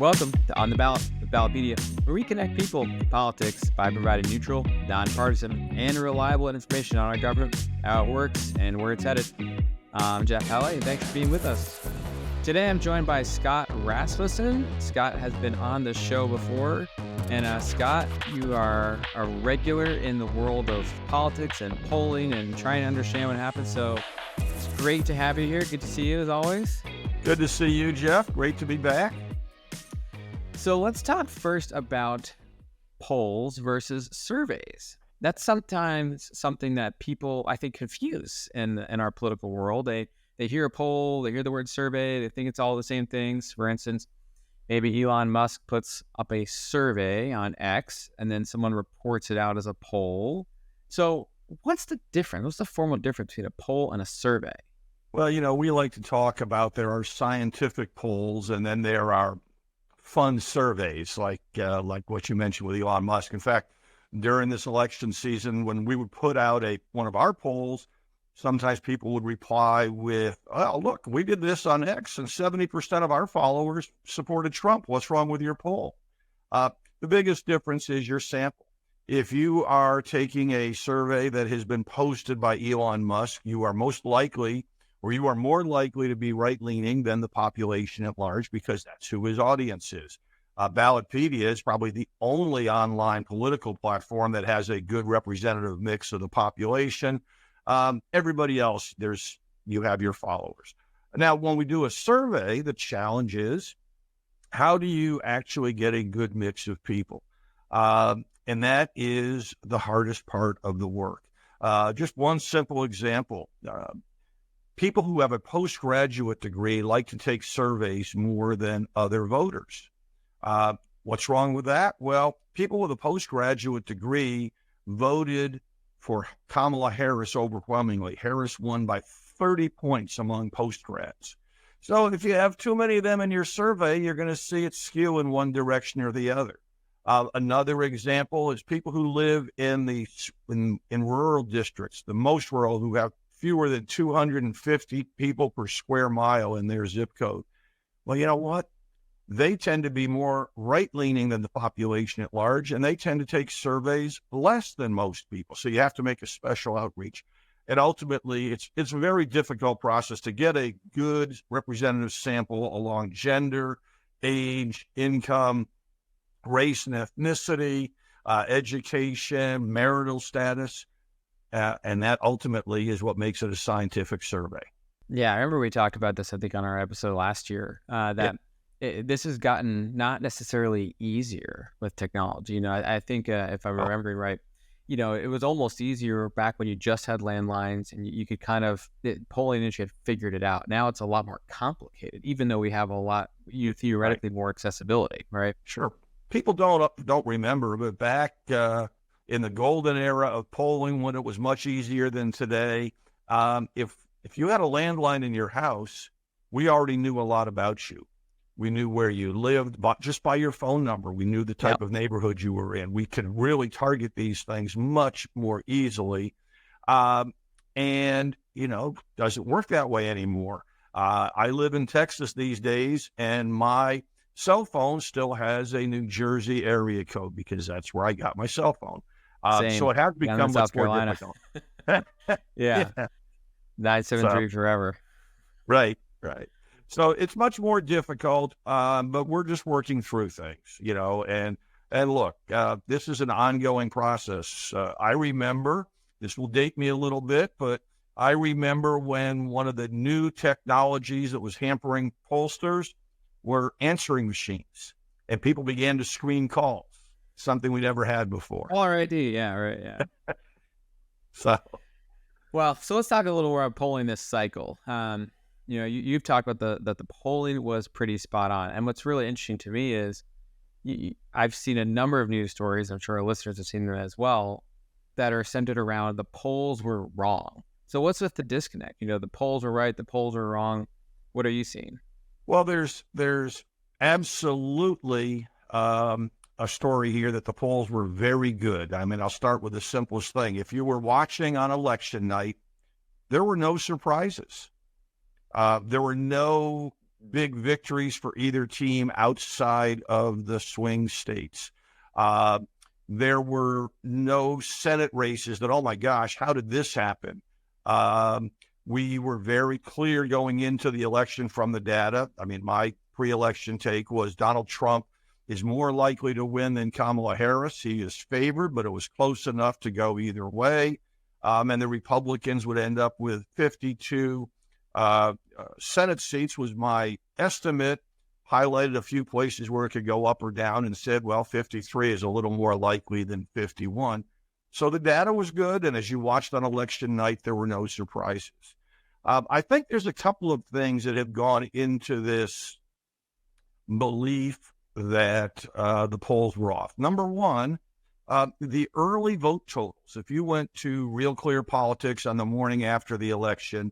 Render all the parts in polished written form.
Welcome to On the Ballot with Ballotpedia, where we connect people to politics by providing neutral, nonpartisan, and reliable information on our government, how it works, and where it's headed. I'm Jeff Halley, and thanks for being with us. Today, I'm joined by Scott Rasmussen. Scott has been on the show before. And Scott, you are a regular in the world of politics and polling and trying to understand what happens. So it's great to have you here. Good to see you as always. Good to see you, Jeff. Great to be back. So let's talk first about polls versus surveys. That's sometimes something that people, I think, confuse in our political world. They hear a poll, they hear the word survey, they think it's all the same things. For instance, maybe Elon Musk puts up a survey on X and then someone reports it out as a poll. So what's the difference? What's the formal difference between a poll and a survey? Well, we like to talk about there are scientific polls and then there are fun surveys like what you mentioned with Elon Musk. In fact, during this election season, when we would put out one of our polls, sometimes people would reply with, "Oh, look, we did this on X and 70% of our followers supported Trump. What's wrong with your poll?" The biggest difference is your sample. If you are taking a survey that has been posted by Elon Musk, you are more likely to be right-leaning than the population at large because that's who his audience is. Ballotpedia is probably the only online political platform that has a good representative mix of the population. Everybody else, you have your followers. Now, when we do a survey, the challenge is, how do you actually get a good mix of people? And that is the hardest part of the work. Just one simple example. People who have a postgraduate degree like to take surveys more than other voters. What's wrong with that? Well, people with a postgraduate degree voted for Kamala Harris overwhelmingly. Harris won by 30 points among postgrads. So if you have too many of them in your survey, you're going to see it skew in one direction or the other. Another example is people who live in rural districts, the most rural, who have fewer than 250 people per square mile in their zip code. Well, you know what? They tend to be more right-leaning than the population at large, and they tend to take surveys less than most people. So you have to make a special outreach. And ultimately, it's a very difficult process to get a good representative sample along gender, age, income, race and ethnicity, education, marital status. And that ultimately is what makes it a scientific survey. Yeah, I remember we talked about this, I think, on our episode last year, this has gotten not necessarily easier with technology. I think if I'm remembering right, it was almost easier back when you just had landlines and you could polling industry had figured it out. Now it's a lot more complicated, even though we have theoretically more accessibility, right? Sure. People don't remember, but back in the golden era of polling, when it was much easier than today, if you had a landline in your house, we already knew a lot about you. We knew where you lived, but just by your phone number, we knew the type of neighborhood you were in. We could really target these things much more easily. And, doesn't work that way anymore. I live in Texas these days, and my cell phone still has a New Jersey area code because that's where I got my cell phone. So it has become much more difficult. Yeah. 973 forever. Right. So it's much more difficult, but we're just working through things, and look, this is an ongoing process. I remember, this will date me a little bit, but I remember when one of the new technologies that was hampering pollsters were answering machines, and people began to screen calls, something we never had before. Alrighty, yeah, right, yeah. So let's talk a little more about polling this cycle. You've talked about that the polling was pretty spot on. And what's really interesting to me is I've seen a number of news stories, I'm sure our listeners have seen them as well, that are centered around the polls were wrong. So what's with the disconnect? The polls were right, the polls were wrong. What are you seeing? Well, there's absolutely a story here that the polls were very good. I mean, I'll start with the simplest thing. If you were watching on election night, there were no surprises. There were no big victories for either team outside of the swing states. There were no Senate races that, oh my gosh, how did this happen? We were very clear going into the election from the data. I mean, my pre-election take was Donald Trump is more likely to win than Kamala Harris. He is favored, but it was close enough to go either way. And the Republicans would end up with 52 Senate seats was my estimate. Highlighted a few places where it could go up or down and said, well, 53 is a little more likely than 51. So the data was good. And as you watched on election night, there were no surprises. I think there's a couple of things that have gone into this belief that the polls were off. Number one, the early vote totals. If you went to Real Clear Politics on the morning after the election,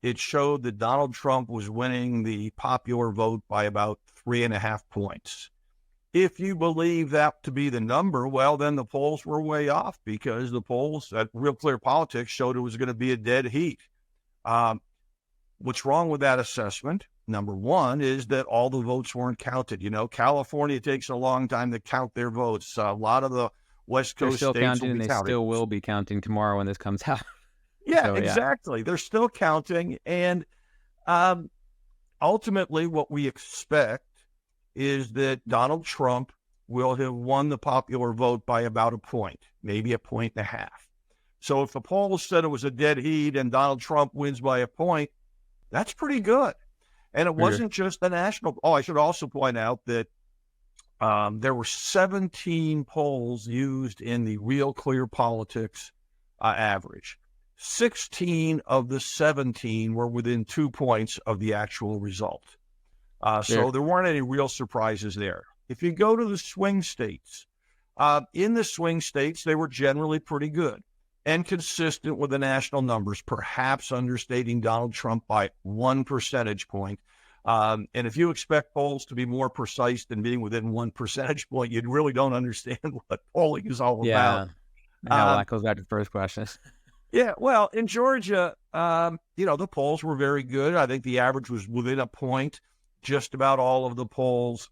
it showed that Donald Trump was winning the popular vote by about 3.5 points. If you believe that to be the number, well, then the polls were way off because the polls at Real Clear Politics showed it was going to be a dead heat. What's wrong with that assessment? Number one is that all the votes weren't counted. You know, California takes a long time to count their votes. A lot of the West Coast still states counting, will be and they counting. still will be counting tomorrow when this comes out. Yeah, So, exactly. They're still counting. And ultimately, what we expect is that Donald Trump will have won the popular vote by about a point, maybe 1.5 points. So if the polls said it was a dead heat and Donald Trump wins by a point, that's pretty good. And it wasn't just the national. Oh, I should also point out that there were 17 polls used in the Real Clear Politics average. 16 of the 17 were within 2 points of the actual result. So there weren't any real surprises there. If you go to the swing states, in the swing states, they were generally pretty good and consistent with the national numbers, perhaps understating Donald Trump by 1 percentage point. And if you expect polls to be more precise than being within 1 percentage point, you really don't understand what polling is all about. Yeah, well, that goes back to the first question. Yeah, well, in Georgia, the polls were very good. I think the average was within a point. Just about all of the polls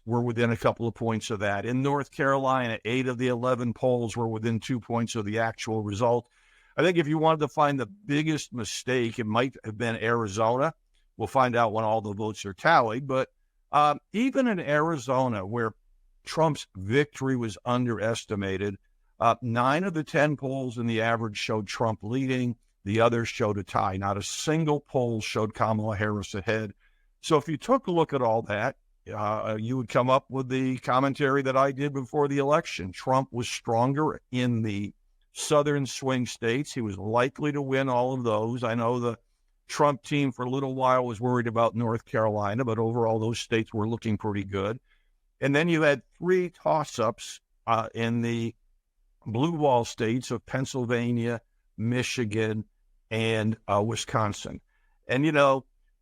were within a couple of points of that. In North Carolina, 8 of the 11 polls were within 2 points of the actual result. I think if you wanted to find the biggest mistake, it might have been Arizona. We'll find out when all the votes are tallied. But even in Arizona, where Trump's victory was underestimated, 9 of the 10 polls in the average showed Trump leading. The others showed a tie. Not a single poll showed Kamala Harris ahead. So if you took a look at all that, you would come up with the commentary that I did before the election. Trump was stronger in the southern swing states. He was likely to win all of those. I know the Trump team for a little while was worried about North Carolina, but overall those states were looking pretty good. And then you had 3 toss-ups in the blue wall states of Pennsylvania, Michigan, and Wisconsin. And,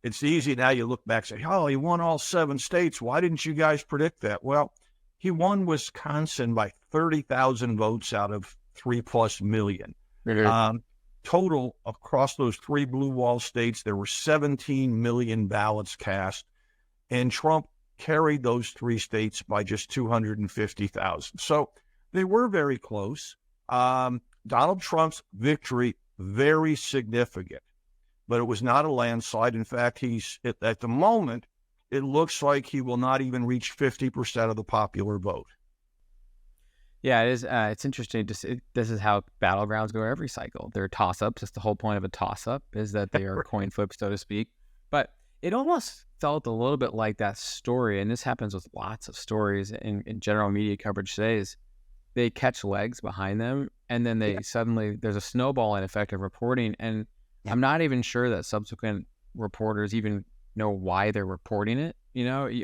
it's easy now. You look back and say, oh, he won all 7 states. Why didn't you guys predict that? Well, he won Wisconsin by 30,000 votes out of 3+ million. Mm-hmm. Total across those 3 blue wall states, there were 17 million ballots cast, and Trump carried those 3 states by just 250,000. So they were very close. Donald Trump's victory, very significant. But it was not a landslide. In fact, at the moment, it looks like he will not even reach 50% of the popular vote. Yeah, it is. It's interesting. This is how battlegrounds go every cycle. They're toss-ups. That's the whole point of a toss-up, is that they are coin flips, so to speak. But it almost felt a little bit like that story, and this happens with lots of stories in general media coverage today, is they catch legs behind them, and then suddenly there's a snowballing effect of reporting, and I'm not even sure that subsequent reporters even know why they're reporting it.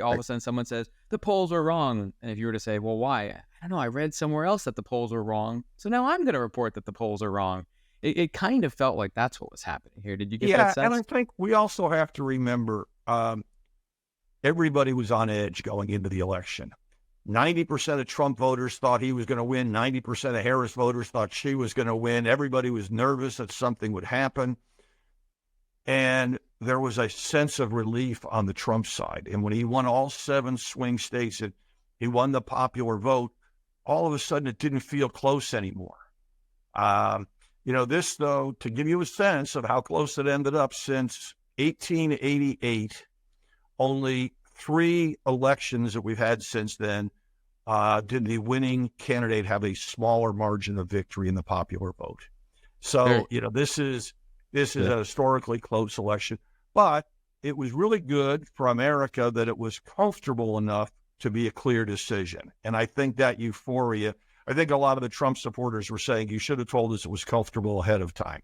All of a sudden someone says, the polls are wrong. And if you were to say, well, why? I don't know, I read somewhere else that the polls are wrong, so now I'm going to report that the polls are wrong. It kind of felt like that's what was happening here. Did you get that sense? And I think we also have to remember everybody was on edge going into the election. 90% of Trump voters thought he was going to win. 90% of Harris voters thought she was going to win. Everybody was nervous that something would happen. And there was a sense of relief on the Trump side. And when he won all 7 swing states and he won the popular vote, all of a sudden it didn't feel close anymore. This, though, to give you a sense of how close it ended up, since 1888, only 3 elections that we've had since then did the winning candidate have a smaller margin of victory in the popular vote. So, this is a historically close election, but it was really good for America that it was comfortable enough to be a clear decision. And I think that euphoria, I think a lot of the Trump supporters were saying, you should have told us it was comfortable ahead of time.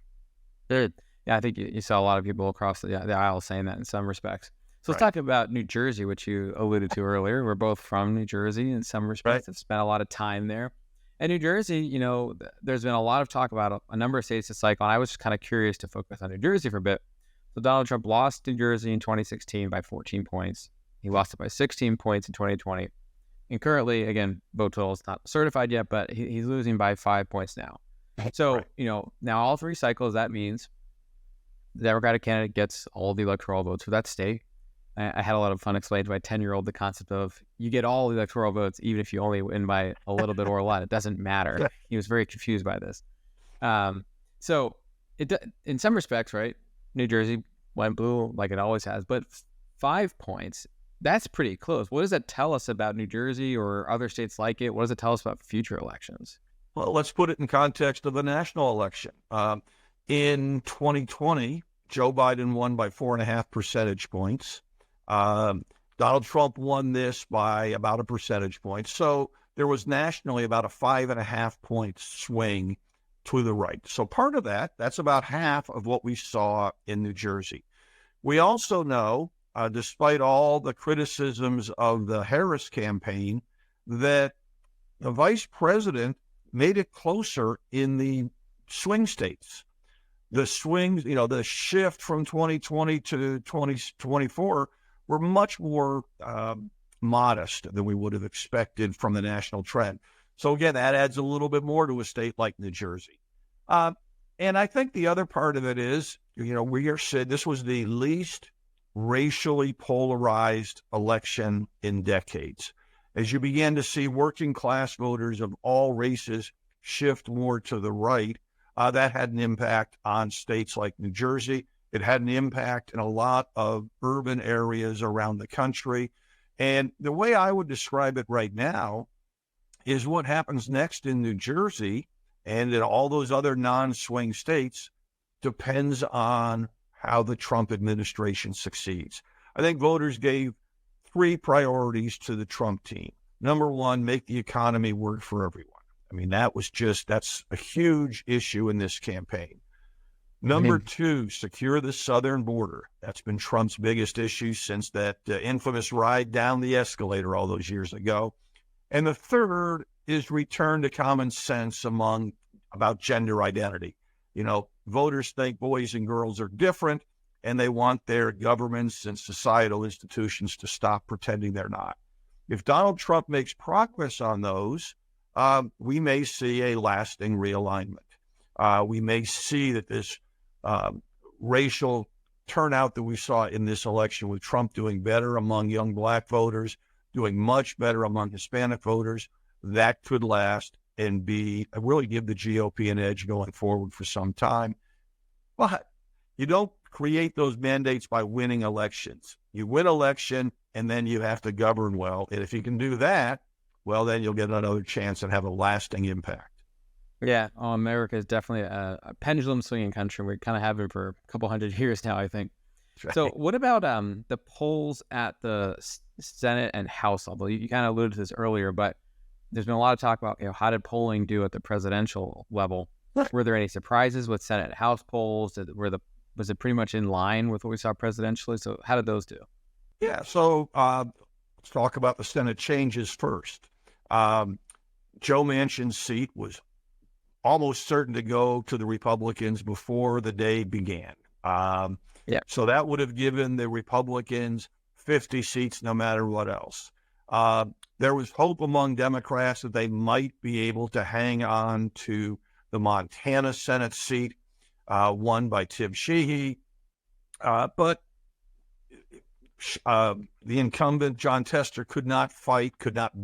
Good. Yeah, I think you saw a lot of people across the aisle saying that in some respects. So let's talk about New Jersey, which you alluded to earlier. We're both from New Jersey in some respects. Have spent a lot of time there. And New Jersey, there's been a lot of talk about a number of states this cycle. And I was just kind of curious to focus on New Jersey for a bit. So Donald Trump lost New Jersey in 2016 by 14 points. He lost it by 16 points in 2020. And currently, again, vote total is not certified yet, but he's losing by 5 points now. So, now all 3 cycles, that means the Democratic candidate gets all the electoral votes for that state. I had a lot of fun explaining to my 10-year-old the concept of you get all the electoral votes, even if you only win by a little bit or a lot. It doesn't matter. He was very confused by this. So in some respects, right, New Jersey went blue like it always has, but 5 points, that's pretty close. What does that tell us about New Jersey or other states like it? What does it tell us about future elections? Well, let's put it in context of the national election. In 2020, Joe Biden won by 4.5 percentage points. Donald Trump won this by about a percentage point. So there was nationally about a 5.5 point swing to the right. So part of that's about half of what we saw in New Jersey. We also know, despite all the criticisms of the Harris campaign, that the vice president made it closer in the swing states. The swings, the shift from 2020 to 2024 were much more modest than we would have expected from the national trend. So again, that adds a little bit more to a state like New Jersey. And I think the other part of it is, we are said this was the least racially polarized election in decades. As you began to see working class voters of all races shift more to the right, that had an impact on states like New Jersey. It had an impact in a lot of urban areas around the country. And the way I would describe it right now is what happens next in New Jersey and in all those other non-swing states depends on how the Trump administration succeeds. I think voters gave 3 priorities to the Trump team. Number 1, make the economy work for everyone. I mean, that's a huge issue in this campaign. Number 2, secure the southern border. That's been Trump's biggest issue since that infamous ride down the escalator all those years ago. And the third is return to common sense about gender identity. Voters think boys and girls are different, and they want their governments and societal institutions to stop pretending they're not. If Donald Trump makes progress on those, we may see a lasting realignment. We may see that this racial turnout that we saw in this election, with Trump doing better among young black voters, doing much better among Hispanic voters, that could last and really give the GOP an edge going forward for some time. But you don't create those mandates by winning elections. You win election, and then you have to govern well. And if you can do that, well, then you'll get another chance and have a lasting impact. Yeah, America is definitely a pendulum swinging country. We kind of have it for a couple hundred years now, I think. Right. So what about the polls at the Senate and House level? You kind of alluded to this earlier, but there's been a lot of talk about how did polling do at the presidential level? Were there any surprises with Senate and House polls? Was it pretty much in line with what we saw presidentially? So how did those do? Yeah, so let's talk about the Senate changes first. Joe Manchin's seat was almost certain to go to the Republicans before the day began. So that would have given the Republicans 50 seats no matter what else. There was hope among Democrats that they might be able to hang on to the Montana Senate seat, won by Tim Sheehy. But The incumbent, John Tester, could not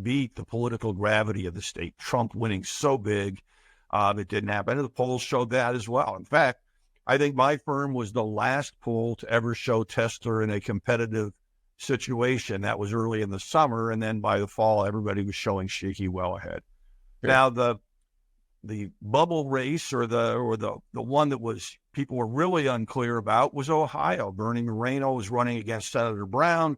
beat the political gravity of the state. Trump winning so big, it didn't happen. And the polls showed that as well. In fact, I think my firm was the last poll to ever show Tester in a competitive situation. That was early in the summer, and then by the fall, everybody was showing Sheehy well ahead. Sure. Now, the bubble race, or the one that was people were really unclear about, was Ohio. Bernie Moreno was running against Senator Brown.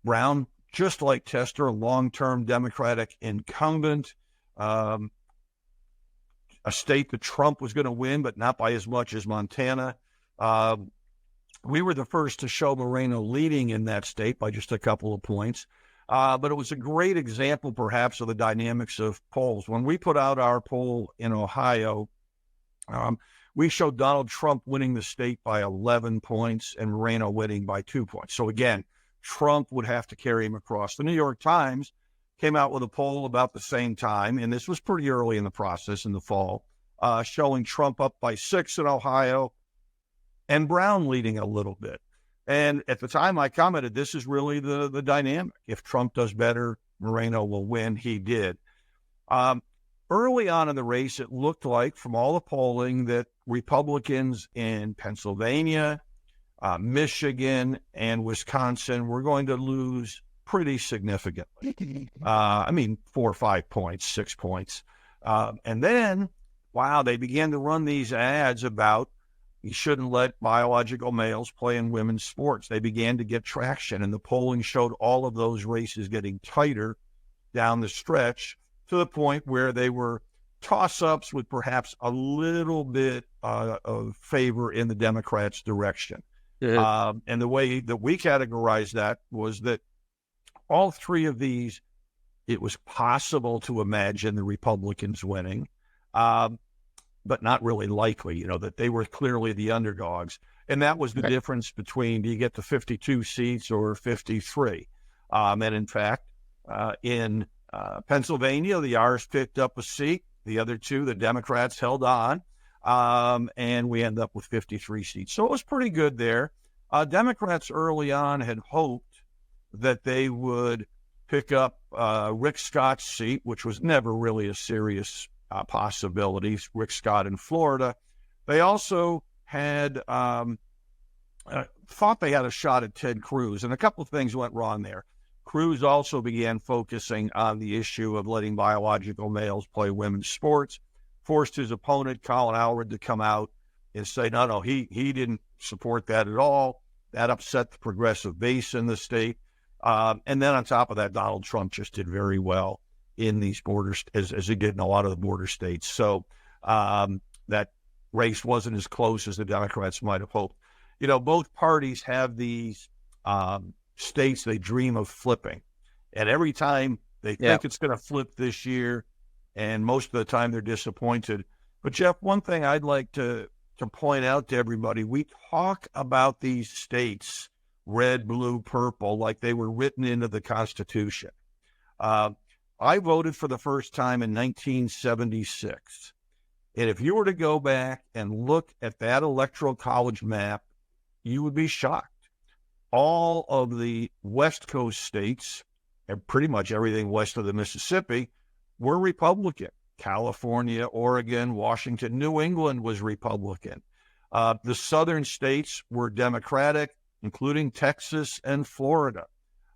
Brown, just like Tester, a long-term Democratic incumbent, a state that Trump was going to win, but not by as much as Montana. We were the first to show Moreno leading in that state by just a couple of points. But it was a great example, perhaps, of the dynamics of polls. When we put out our poll in Ohio, we showed Donald Trump winning the state by 11 points and Moreno winning by 2 points. So again, Trump would have to carry him across. The New York Times came out with a poll about the same time, and this was pretty early in the process in the fall, showing Trump up by 6 in Ohio and Brown leading a little bit. And at the time I commented, this is really the dynamic. If Trump does better, Moreno will win. He did. Early on in the race, it looked like, from all the polling, that Republicans in Pennsylvania, Michigan, and Wisconsin were going to lose pretty significantly. 4 or 5 points, 6 points. And then, wow, they began to run these ads about you shouldn't let biological males play in women's sports. They began to get traction, and the polling showed all of those races getting tighter down the stretch to the point where they were toss-ups with perhaps a little bit of favor in the Democrats' direction. Yeah. And the way that we categorized that was that all three of these, it was possible to imagine the Republicans winning, but not really likely, that they were clearly the underdogs. And that was the difference between, do you get to 52 seats or 53? And in fact, in Pennsylvania, the R's picked up a seat. The other two, the Democrats, held on, and we end up with 53 seats. So it was pretty good there. Democrats early on had hoped that they would pick up Rick Scott's seat, which was never really a serious possibility. Rick Scott in Florida. They also had thought they had a shot at Ted Cruz, and a couple of things went wrong there. Cruz also began focusing on the issue of letting biological males play women's sports, forced his opponent, Colin Howard, to come out and say, no, he didn't support that at all. That upset the progressive base in the state. And then on top of that, Donald Trump just did very well in these borders, as he did in a lot of the border states. So that race wasn't as close as the Democrats might have hoped. Both parties have these states they dream of flipping. And every time they think it's going to flip this year, and most of the time they're disappointed. But Jeff, one thing I'd like to point out to everybody, we talk about these states, red, blue, purple, like they were written into the Constitution. I voted for the first time in 1976. And if you were to go back and look at that electoral college map, you would be shocked. All of the West Coast states, and pretty much everything west of the Mississippi, were Republican. California, Oregon, Washington, New England was Republican. The southern states were Democratic, including Texas and Florida.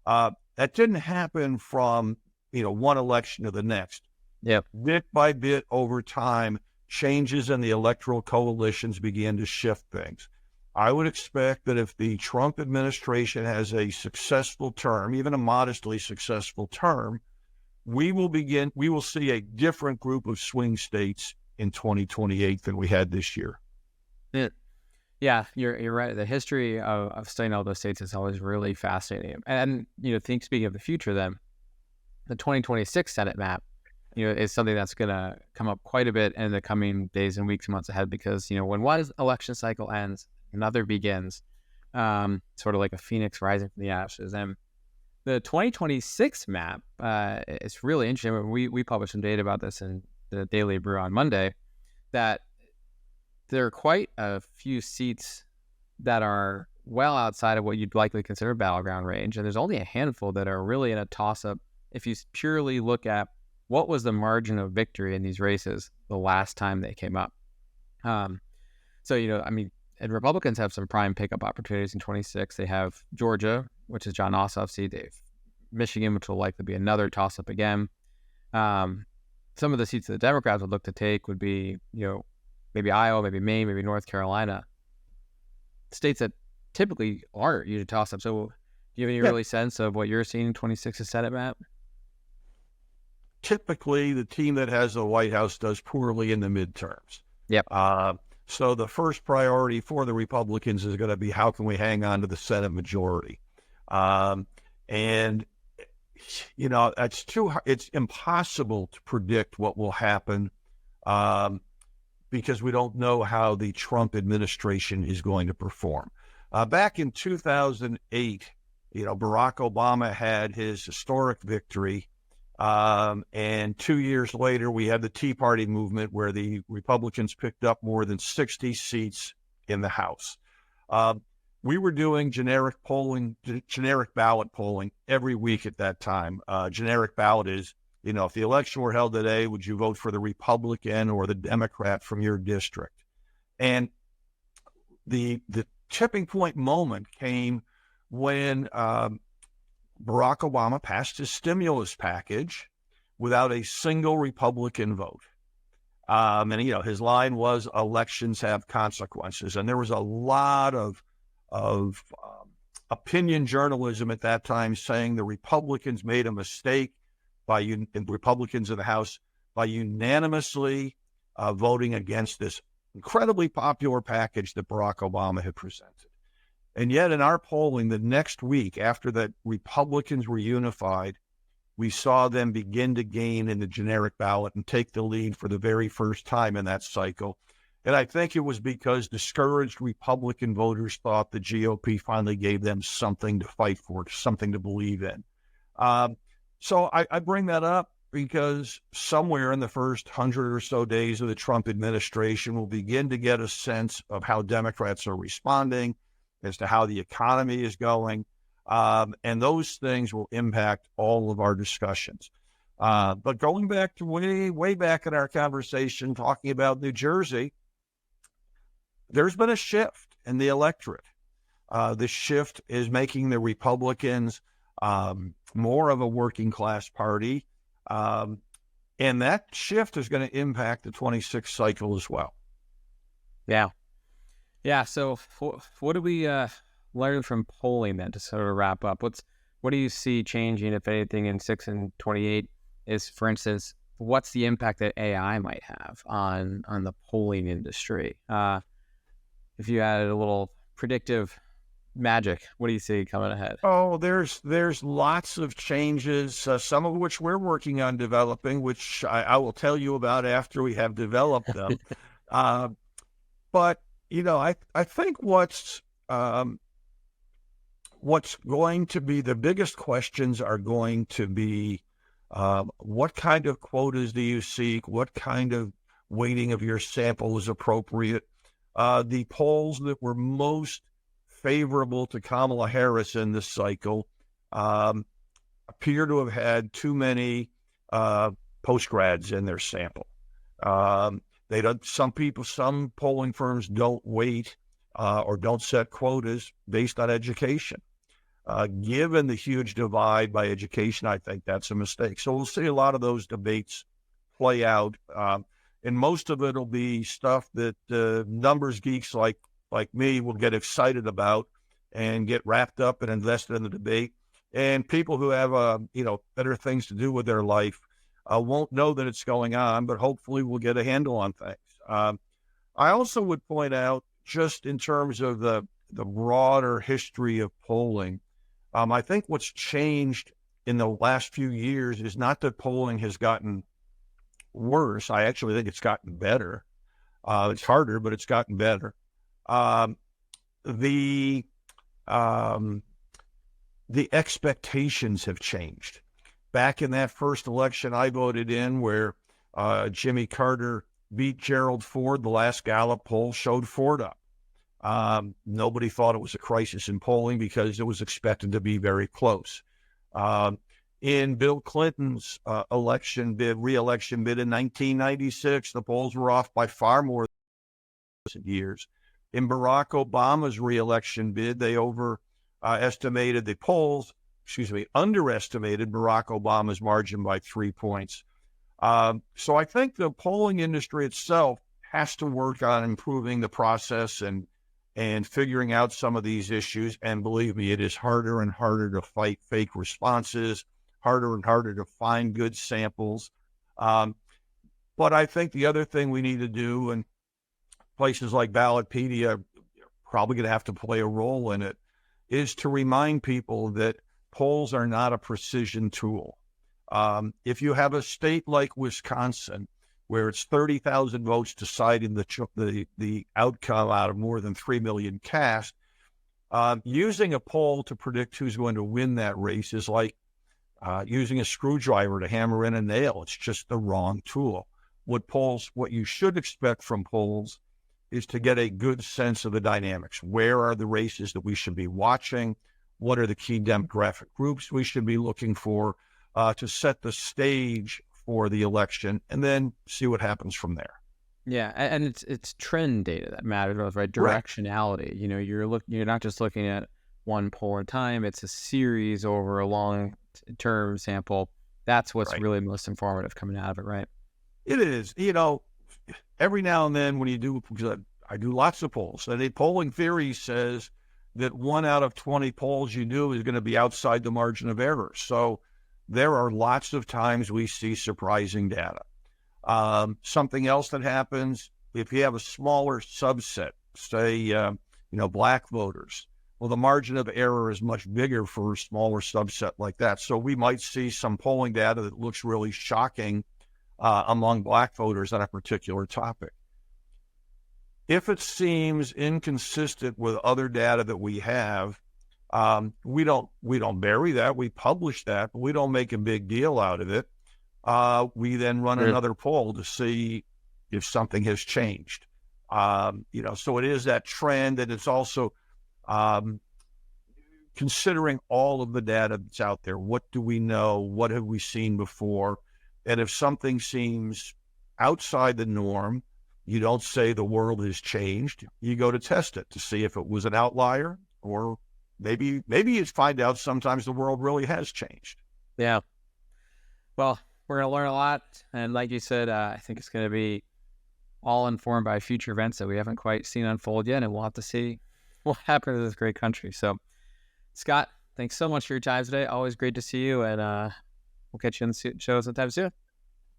That didn't happen from one election to the next. Bit by bit over time, changes in the electoral coalitions began to shift things. I would expect that if the Trump administration has a successful term, even a modestly successful term, we will see a different group of swing states in 2028 than we had this year. Yeah, you're right. The history of studying all those states is always really fascinating. And speaking of the future, then the 2026 Senate map, is something that's going to come up quite a bit in the coming days and weeks, months ahead, because when one election cycle ends, another begins, sort of like a phoenix rising from the ashes. And the 2026 map is really interesting. We published some data about this in the Daily Brew on Monday, that there are quite a few seats that are well outside of what you'd likely consider battleground range. And there's only a handful that are really in a toss-up if you purely look at what was the margin of victory in these races the last time they came up. So, and Republicans have some prime pickup opportunities in 26. They have Georgia, which is John Ossoff's seat. They have Michigan, which will likely be another toss-up again. Some of the seats that the Democrats would look to take would be, maybe Iowa, maybe Maine, maybe North Carolina. States that typically are usually toss-up. So do you have any early sense of what you're seeing in 26's Senate map? Typically, the team that has the White House does poorly in the midterms. Yep. So the first priority for the Republicans is going to be how can we hang on to the Senate majority? And it's impossible to predict what will happen because we don't know how the Trump administration is going to perform. Back in 2008, Barack Obama had his historic victory. And 2 years later, we had the Tea Party movement where the Republicans picked up more than 60 seats in the House. We were doing generic ballot polling every week at that time. Generic ballot is, if the election were held today, would you vote for the Republican or the Democrat from your district? And the tipping point moment came when Barack Obama passed his stimulus package without a single Republican vote. And his line was, elections have consequences. And there was a lot of opinion journalism at that time saying the Republicans made a mistake and Republicans in the House by unanimously voting against this incredibly popular package that Barack Obama had presented. And yet in our polling the next week after that Republicans were unified, we saw them begin to gain in the generic ballot and take the lead for the very first time in that cycle. And I think it was because discouraged Republican voters thought the GOP finally gave them something to fight for, something to believe in. So I bring that up because somewhere in the first 100 or so days of the Trump administration, we'll begin to get a sense of how Democrats are responding, as to how the economy is going. And those things will impact all of our discussions. But going back to way back in our conversation, talking about New Jersey, there's been a shift in the electorate. The shift is making the Republicans more of a working class party. And that shift is going to impact the 26th cycle as well. Yeah. Yeah. So what do we learn from polling then to sort of wrap up? What do you see changing, if anything, in 6 and 28 is, for instance, what's the impact that AI might have on the polling industry? If you added a little predictive magic, what do you see coming ahead? Oh, there's lots of changes, some of which we're working on developing, which I will tell you about after we have developed them. But I think what's going to be the biggest questions are going to be what kind of quotas do you seek? What kind of weighting of your sample is appropriate? The polls that were most favorable to Kamala Harris in this cycle appear to have had too many postgrads in their sample. Some polling firms don't weight or don't set quotas based on education. Given the huge divide by education, I think that's a mistake. So we'll see a lot of those debates play out. And most of it will be stuff that numbers geeks like me will get excited about and get wrapped up and invested in the debate. And people who have, better things to do with their life won't know that it's going on, but hopefully we'll get a handle on things. I also would point out, just in terms of the broader history of polling, I think what's changed in the last few years is not that polling has gotten worse. I actually think it's gotten better. It's harder, but it's gotten better. The expectations have changed. Back in that first election I voted in, where Jimmy Carter beat Gerald Ford, the last Gallup poll showed Ford up. Nobody thought it was a crisis in polling because it was expected to be very close. In Bill Clinton's re-election bid in 1996, the polls were off by far more than years. In Barack Obama's re-election bid, they underestimated Barack Obama's margin by 3 points. So I think the polling industry itself has to work on improving the process and figuring out some of these issues. And believe me, it is harder and harder to fight fake responses, harder and harder to find good samples. But I think the other thing we need to do, and places like Ballotpedia are probably going to have to play a role in it, is to remind people that polls are not a precision tool. If you have a state like Wisconsin, where it's 30,000 votes deciding the outcome out of more than 3 million cast, using a poll to predict who's going to win that race is like using a screwdriver to hammer in a nail. It's just the wrong tool. What you should expect from polls is to get a good sense of the dynamics. Where are the races that we should be watching? What are the key demographic groups we should be looking for to set the stage for the election, and then see what happens from there. Yeah, and it's trend data that matters, right? Directionality. You know, you're not just looking at one poll at a time. It's a series over a long-term sample. That's what's really most informative coming out of it, right? It is. You know, every now and then when you do, because I do lots of polls, and a polling theory says that 1 out of 20 polls you do is going to be outside the margin of error. So there are lots of times we see surprising data. Something else that happens, if you have a smaller subset, say, black voters, well, the margin of error is much bigger for a smaller subset like that. So we might see some polling data that looks really shocking among black voters on a particular topic. If it seems inconsistent with other data that we have, we don't bury that. We publish that, but we don't make a big deal out of it. We then run another poll to see if something has changed. So it is that trend, and it's also considering all of the data that's out there. What do we know? What have we seen before? And if something seems outside the norm, you don't say the world has changed. You go to test it to see if it was an outlier, or maybe you find out sometimes the world really has changed. Yeah. Well, we're going to learn a lot. And like you said, I think it's going to be all informed by future events that we haven't quite seen unfold yet. And we'll have to see what happens to this great country. So, Scott, thanks so much for your time today. Always great to see you. And we'll catch you on the show sometime soon.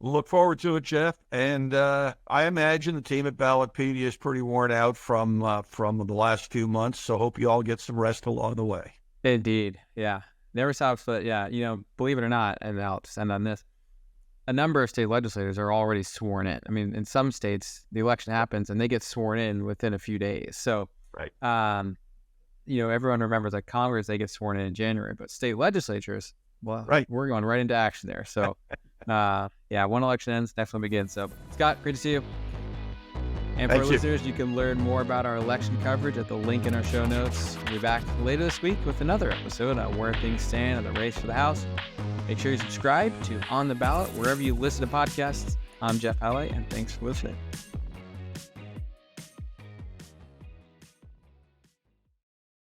Look forward to it, Jeff. And I imagine the team at Ballotpedia is pretty worn out from the last few months. So hope you all get some rest along the way. Indeed. Yeah. Never stops. But yeah, believe it or not, and I'll just end on this. A number of state legislators are already sworn in. I mean, in some states, the election happens and they get sworn in within a few days. So, everyone remembers that Congress, they get sworn in January, but state legislatures, we're going right into action there. So, one election ends, next one begins. So, Scott, great to see you. And for listeners, you can learn more about our election coverage at the link in our show notes. We'll be back later this week with another episode on where things stand in the race for the House. Make sure you subscribe to On the Ballot wherever you listen to podcasts. I'm Jeff Halley, and thanks for listening.